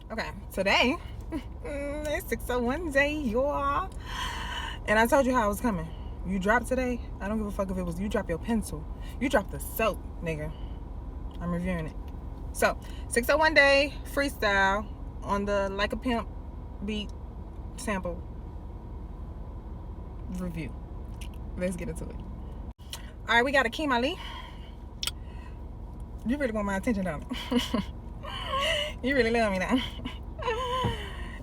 Okay, today it's 601 day, y'all. And I told you how I was coming. You dropped today. I don't give a fuck if it was you drop your pencil. You dropped the soap, nigga. I'm reviewing it. So, 601 day freestyle on the Like a Pimp beat sample review. Let's get into it. All right, we got Akeem Ali. You really want my attention, don't you? You really love me now.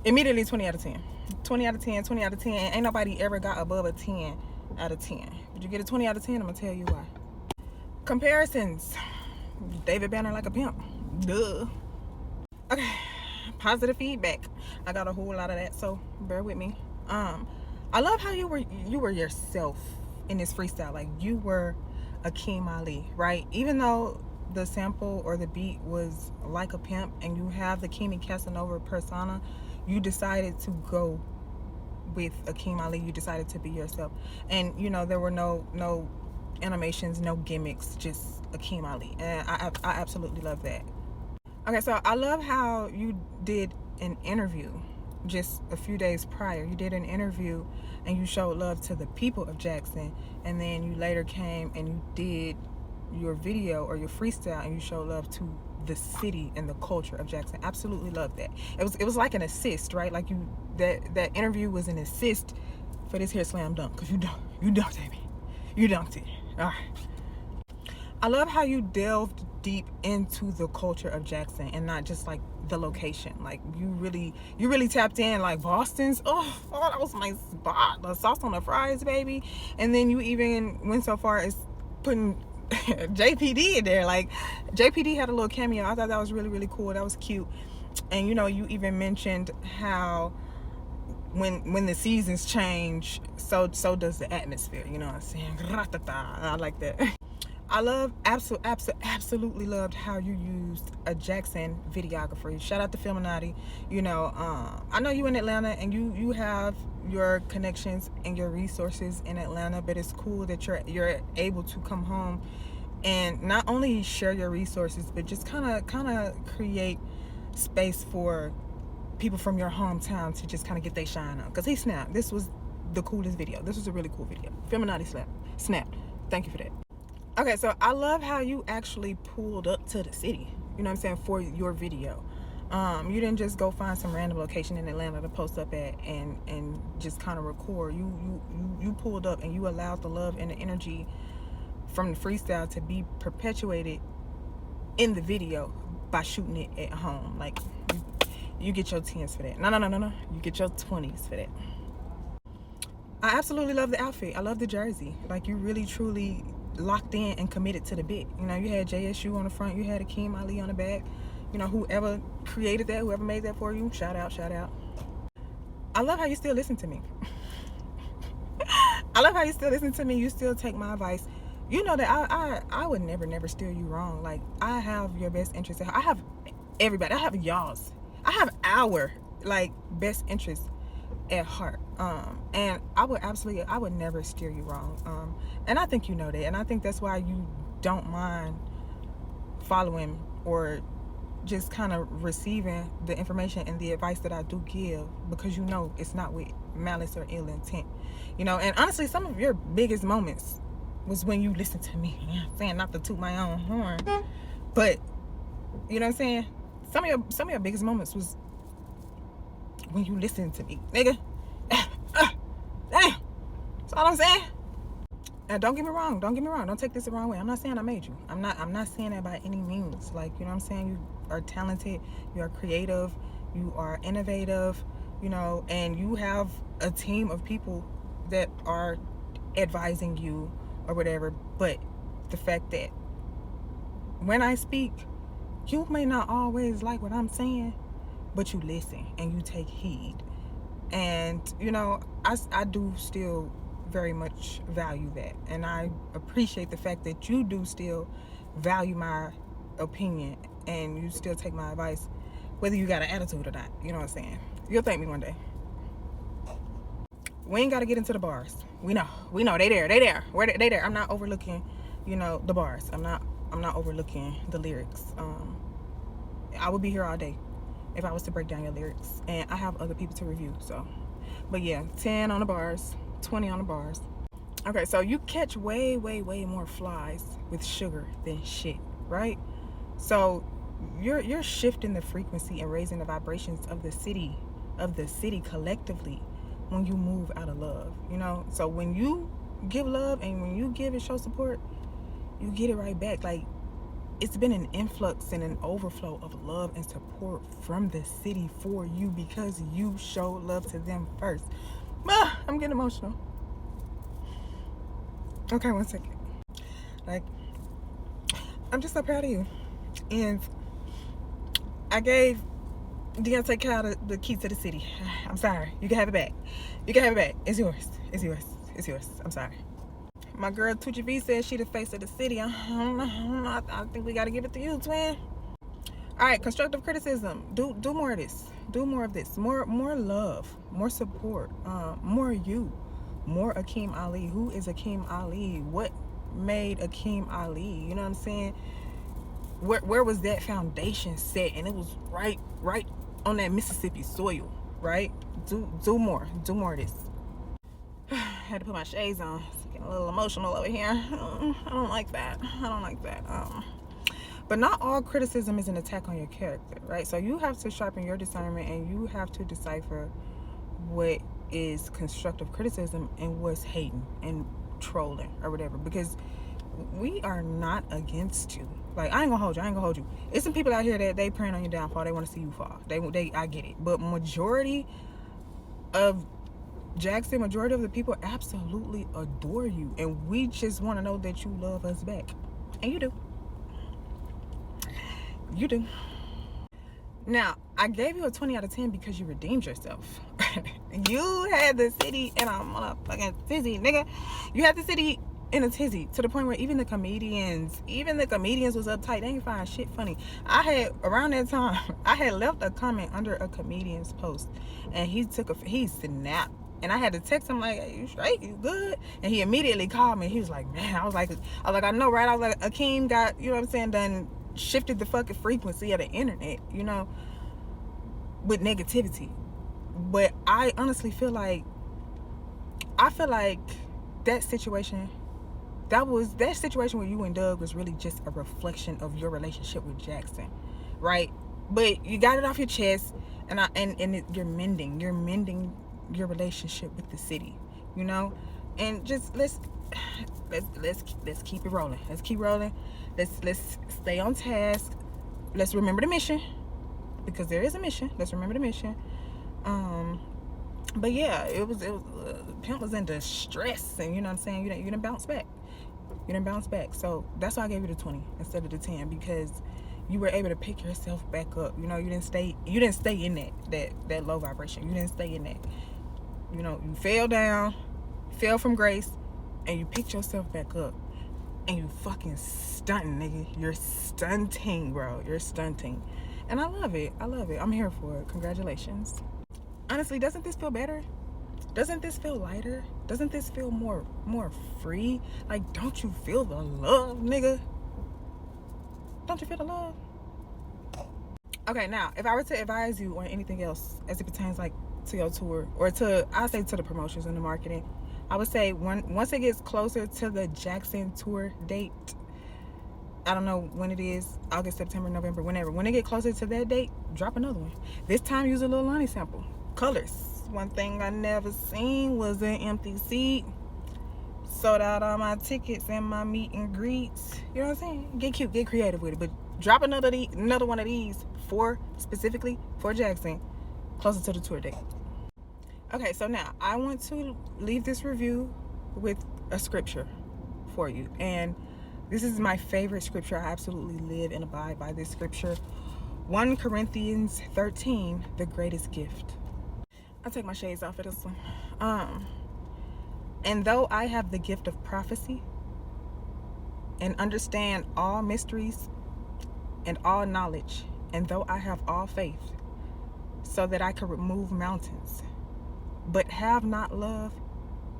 Immediately 20 out of 10. 20 out of 10, 20 out of 10. Ain't nobody ever got above a 10 out of 10. Did you get a 20 out of 10? I'm going to tell you why. Comparisons. David Banner Like a Pimp. Duh. Okay. Positive feedback. I got a whole lot of that, so bear with me. I love how you were yourself in this freestyle. Like, you were Akeem Ali, right? Even though the sample or the beat was Like a Pimp and you have the Akeem Casanova persona, you decided to go with Akeem Ali. You decided to be yourself, and you know there were no animations, no gimmicks, just Akeem Ali, and I absolutely love that. Okay, so I love how you did an interview just a few days prior. You did an interview and you showed love to the people of Jackson, and then you later came and you did your video or your freestyle and you showed love to the city and the culture of Jackson. Absolutely love that. It was like an assist, right? Like that interview was an assist for this here slam dunk, because you dunked, baby. You dunked it. All right. I love how you delved deep into the culture of Jackson and not just like the location. Like you really tapped in, like Boston's. Oh, that was my spot. The sauce on the fries, baby. And then you even went so far as putting JPD in there. Like JPD had a little cameo. I thought that was really cool. That was cute. And you know, you even mentioned how when the seasons change, so does the atmosphere. You know what I'm saying? I like that. I absolutely loved how you used a Jackson videographer. Shout out to Filminati. You know, I know you in Atlanta and you have your connections and your resources in Atlanta, but it's cool that you're able to come home and not only share your resources, but just kind of create space for people from your hometown to just kind of get their shine on. Because he snapped. This was the coolest video. This was a really cool video. Filminati snapped. Thank you for that. Okay, so I love how you actually pulled up to the city, you know what I'm saying, for your video. You didn't just go find some random location in Atlanta to post up at and just kind of record. You pulled up and you allowed the love and the energy from the freestyle to be perpetuated in the video by shooting it at home. Like, you get your 10s for that. No. You get your 20s for that. I absolutely love the outfit. I love the jersey. Like, you really, truly locked in and committed to the bit. You know, you had JSU on the front, you had Akeem Ali on the back. You know, whoever created that, whoever made that for you, shout out. I love how you still listen to me. I love how you still listen to me. You still take my advice. You know that I would never steer you wrong. Like, I have your best interest. I have everybody. I have y'all's. I have our best interest at heart. And I would never steer you wrong. And I think you know that, and I think that's why you don't mind following or just kind of receiving the information and the advice that I do give, because you know it's not with malice or ill intent. You know, and honestly, some of your biggest moments was when you listened to me. You know what I'm saying? Not to toot my own horn, but you know what I'm saying? Some of your biggest moments was when you listened to me, nigga. Damn. That's all I'm saying. And don't get me wrong. Don't take this the wrong way. I'm not saying I made you. I'm not saying that by any means. Like, you know what I'm saying? You are talented. You are creative. You are innovative. You know, and you have a team of people that are advising you or whatever. But the fact that when I speak, you may not always like what I'm saying, but you listen and you take heed. And, you know, I do still very much value that. And I appreciate the fact that you do still value my opinion and you still take my advice, whether you got an attitude or not. You know what I'm saying? You'll thank me one day. We ain't got to get into the bars. We know. They there. They there. I'm not overlooking, you know, the bars. I'm not overlooking the lyrics. I would be here all day. if I was to break down your lyrics. And I have other people to review, so. But yeah, 10 on the bars, 20 on the bars. Okay, so you catch way more flies with sugar than shit, right? So you're shifting the frequency and raising the vibrations of the city collectively when you move out of love, you know? So when you give love and when you give and show support, you get it right back. Like, it's been an influx and an overflow of love and support from the city for you because you show love to them first. I'm getting emotional. Okay, one second. Like, I'm just so proud of you. And I gave Deontay Kyle the key to the city. I'm sorry. You can have it back. You can have it back. It's yours. It's yours. It's yours. I'm sorry. My girl Tucci V says she the face of the city. I think we got to give it to you, twin. All right, constructive criticism. Do more of this. Do more of this. More love. More support. More you. More Akeem Ali. Who is Akeem Ali? What made Akeem Ali? You know what I'm saying? Where was that foundation set? And it was right on that Mississippi soil, right? Do more of this. I had to put my shades on. It's getting a little emotional over here. I don't like that. But not all criticism is an attack on your character, right? So you have to sharpen your discernment and you have to decipher what is constructive criticism and what's hating and trolling or whatever, because we are not against you. Like, I ain't gonna hold you. It's some people out here that they praying on your downfall. They want to see you fall. I get it. But majority of Jackson, majority of the people absolutely adore you. And we just want to know that you love us back. And you do. You do. Now, I gave you a 20 out of 10 because you redeemed yourself. You had the city in a motherfucking tizzy, nigga. You had the city in a tizzy to the point where even the comedians was uptight. They ain't find shit funny. Around that time, I had left a comment under a comedian's post, and he snapped. And I had to text him like, "Hey, you straight? You good?" And he immediately called me. He was like, "Man," I was like, I know, right? I was like, Akeem got, you know what I'm saying, done shifted the fucking frequency of the internet, you know, with negativity. But I honestly feel like that situation with you and Doug was really just a reflection of your relationship with Jackson, right? But you got it off your chest, and you're mending your relationship with the city, you know. And just let's keep it rolling. Let's keep rolling. Let's stay on task. Let's remember the mission, because there is a mission. Let's remember the mission. But yeah, it was Pimp was in distress, and you know what I'm saying, you didn't bounce back. So that's why I gave you the 20 instead of the 10, because you were able to pick yourself back up. You know, you didn't stay in that low vibration. You didn't stay in that. You know, you fell from grace, and you picked yourself back up, and you fucking stunting, nigga. You're stunting, bro. You're stunting. And I love it. I'm here for it. Congratulations. Honestly, doesn't this feel better? Doesn't this feel lighter? Doesn't this feel more free? Like, don't you feel the love, nigga? Don't you feel the love? Okay, now, if I were to advise you on anything else as it pertains, like, to your tour, or to the promotions and the marketing, I would say once it gets closer to the Jackson tour date, I don't know when it is, August, September, November, whenever. When it get closer to that date, drop another one. This time, use a Lil Lonnie sample. Colors. One thing I never seen was an empty seat. Sold out all my tickets and my meet and greets. You know what I'm saying? Get cute, get creative with it. But drop another one of these specifically for Jackson, closer to the tour date. Okay, so now I want to leave this review with a scripture for you. And this is my favorite scripture. I absolutely live and abide by this scripture. 1 Corinthians 13, the greatest gift. I'll take my shades off for this one. And though I have the gift of prophecy and understand all mysteries and all knowledge, and though I have all faith so that I can remove mountains, but have not love,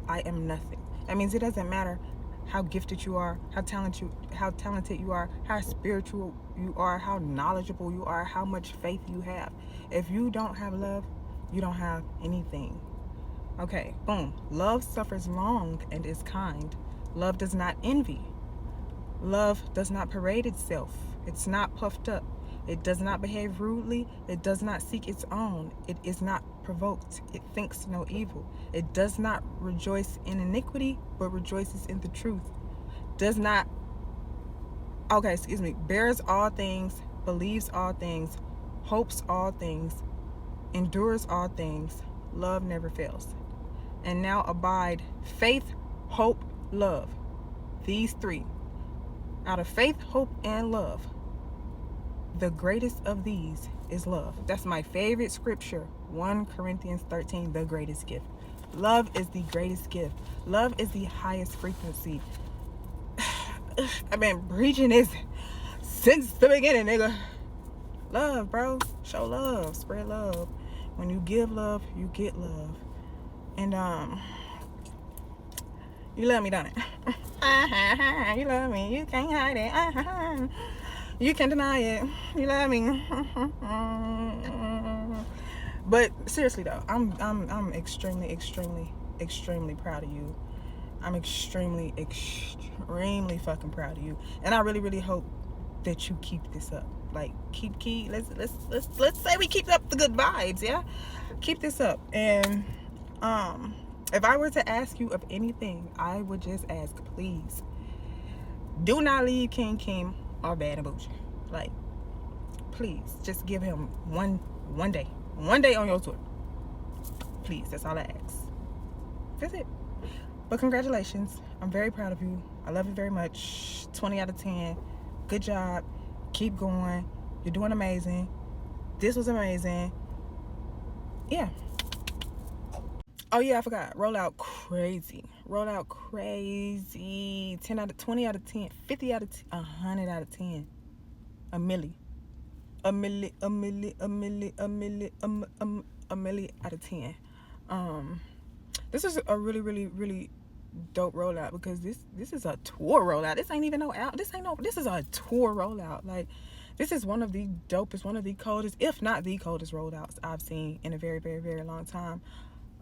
I am nothing. That means it doesn't matter how gifted you are, how talented you are, how spiritual you are, how knowledgeable you are, how much faith you have. If you don't have love, you don't have anything. Okay, boom. Love suffers long and is kind. Love does not envy. Love does not parade itself. It's not puffed up. It does not behave rudely. It does not seek its own. It is not provoked. It thinks no evil. It does not rejoice in iniquity, but rejoices in the truth. Bears all things, believes all things, hopes all things, endures all things. Love never fails. And now abide faith, hope, love. These three. Out of faith, hope, and love, the greatest of these is love. That's my favorite scripture. 1 Corinthians 13, the greatest gift. Love is the greatest gift. Love is the highest frequency. I've been preaching this since the beginning, nigga. Love, bro. Show love. Spread love. When you give love, you get love. And you love me, don't it? You love me. You can't hide it. You can't deny it. You love me. But seriously though, I'm extremely proud of you. I'm extremely fucking proud of you. And I really hope that you keep this up. Like let's say we keep up the good vibes, yeah? Keep this up. And if I were to ask you of anything, I would just ask, please, do not leave King Kim or Bad and Bougie. Like, please, just give him one day on your tour. Please, that's all I ask. That's it. But congratulations. I'm very proud of you. I love you very much. 20 out of 10. Good job. Keep going. You're doing amazing. This was amazing. Yeah. Oh yeah, I forgot. Roll out crazy. 10 out of 20 out of 10, 50 out of 10, 100 out of 10. A milli out of 10. This is a really dope rollout, because this is a tour rollout. This ain't even this is a tour rollout. Like, this is one of the dopest, one of the coldest, if not the coldest rollouts I've seen in a very long time.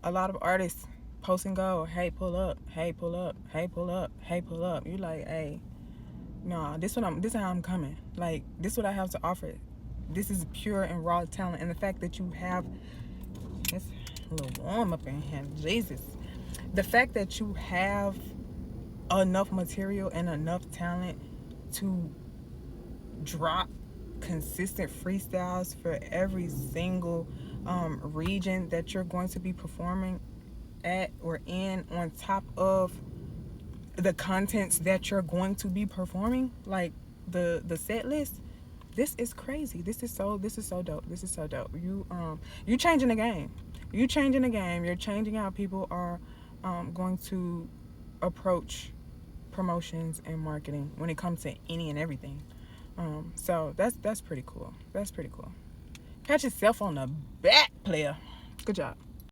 A lot of artists post and go, hey, pull up, hey, pull up, hey, pull up, hey, pull up. You like, hey, nah, this is how I'm coming. Like, this is what I have to offer. This is pure and raw talent. And the fact that you have, it's a little warm up in here, Jesus. The fact that you have enough material and enough talent to drop consistent freestyles for every single region that you're going to be performing at or in, on top of the contents that you're going to be performing, like the set list. This is crazy. This is so dope. This is so dope. You changing the game. You're changing how people are going to approach promotions and marketing when it comes to any and everything. So that's pretty cool. Pat yourself on the back, player. Good job.